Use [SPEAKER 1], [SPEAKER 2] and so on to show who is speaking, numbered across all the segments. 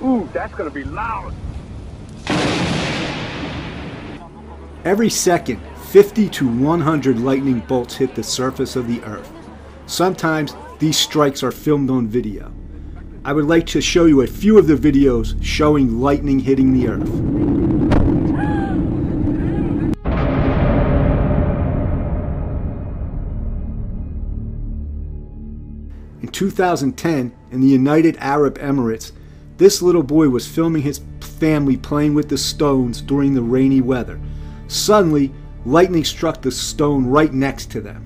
[SPEAKER 1] Ooh, that's gonna be loud.
[SPEAKER 2] Every second, 50 to 100 lightning bolts hit the surface of the earth. Sometimes these strikes are filmed on video. I would like to show you a few of the videos showing lightning hitting the earth. In 2010, in the United Arab Emirates, this little boy was filming his family playing with the stones during the rainy weather. Suddenly, lightning struck the stone right next to them.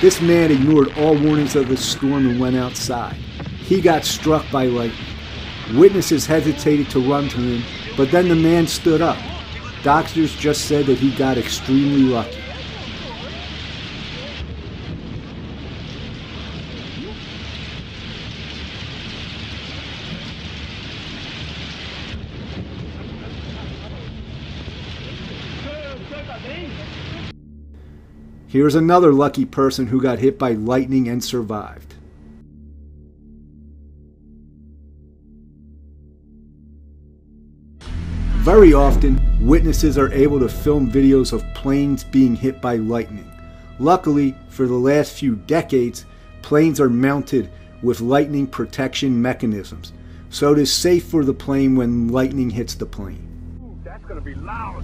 [SPEAKER 2] This man ignored all warnings of the storm and went outside. He got struck by lightning. Witnesses hesitated to run to him, but then the man stood up. Doctors just said that he got extremely lucky. Here's another lucky person who got hit by lightning and survived. Very often, witnesses are able to film videos of planes being hit by lightning. Luckily, for the last few decades, planes are mounted with lightning protection mechanisms, so it is safe for the plane when lightning hits the plane.
[SPEAKER 1] Ooh, that's gonna be loud.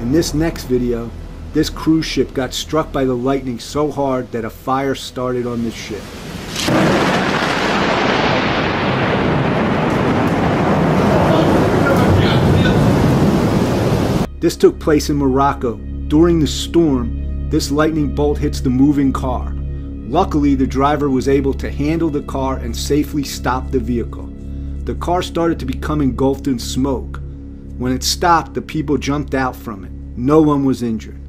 [SPEAKER 2] In this next video, this cruise ship got struck by the lightning so hard that a fire started on the ship. This took place in Morocco. During the storm, this lightning bolt hits the moving car. Luckily, the driver was able to handle the car and safely stop the vehicle. The car started to become engulfed in smoke. When it stopped, the people jumped out from it. No one was injured.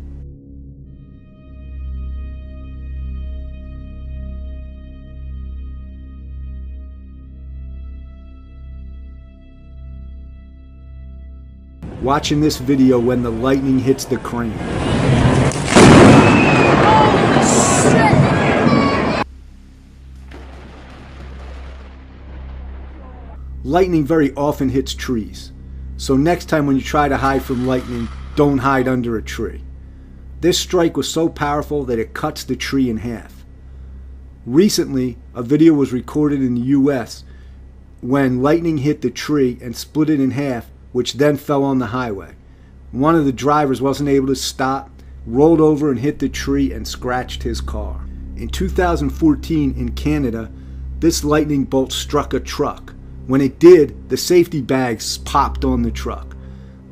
[SPEAKER 2] Watching this video when the lightning hits the crane. Lightning very often hits trees, so next time when you try to hide from lightning, don't hide under a tree. This strike was so powerful that it cuts the tree in half. Recently, a video was recorded in the US when lightning hit the tree and split it in half, which then fell on the highway. One of the drivers wasn't able to stop, rolled over and hit the tree and scratched his car. In 2014 in Canada, this lightning bolt struck a truck. When it did, the safety bags popped on the truck.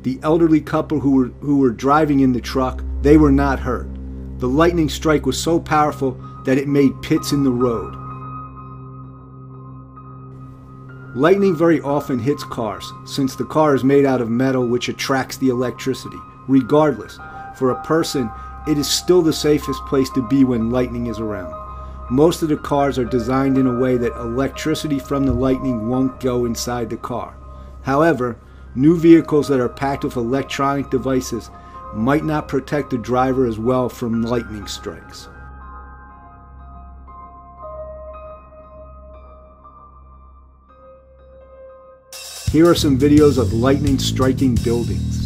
[SPEAKER 2] The elderly couple who were driving in the truck, they were not hurt. The lightning strike was so powerful that it made pits in the road. Lightning very often hits cars, since the car is made out of metal which attracts the electricity. Regardless, for a person, it is still the safest place to be when lightning is around. Most of the cars are designed in a way that electricity from the lightning won't go inside the car. However, new vehicles that are packed with electronic devices might not protect the driver as well from lightning strikes. Here are some videos of lightning striking buildings.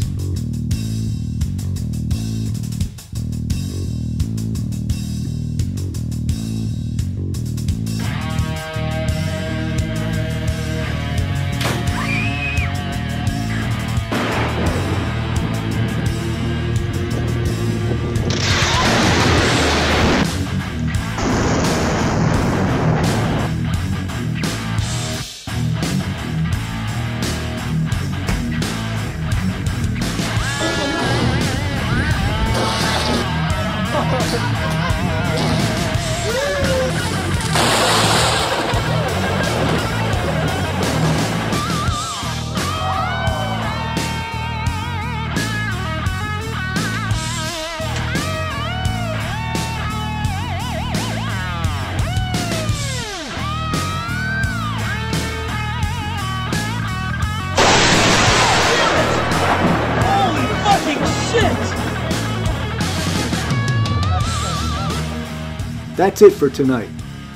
[SPEAKER 2] That's it for tonight.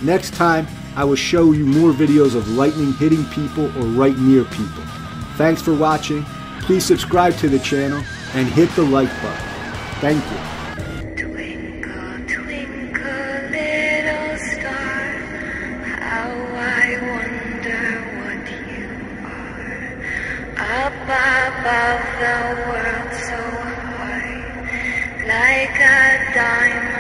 [SPEAKER 2] Next time, I will show you more videos of lightning hitting people or right near people. Thanks for watching. Please subscribe to the channel and hit the like button. Thank you.
[SPEAKER 3] Twinkle, twinkle, little star, how I wonder what you are. Up above the world so high, like a diamond.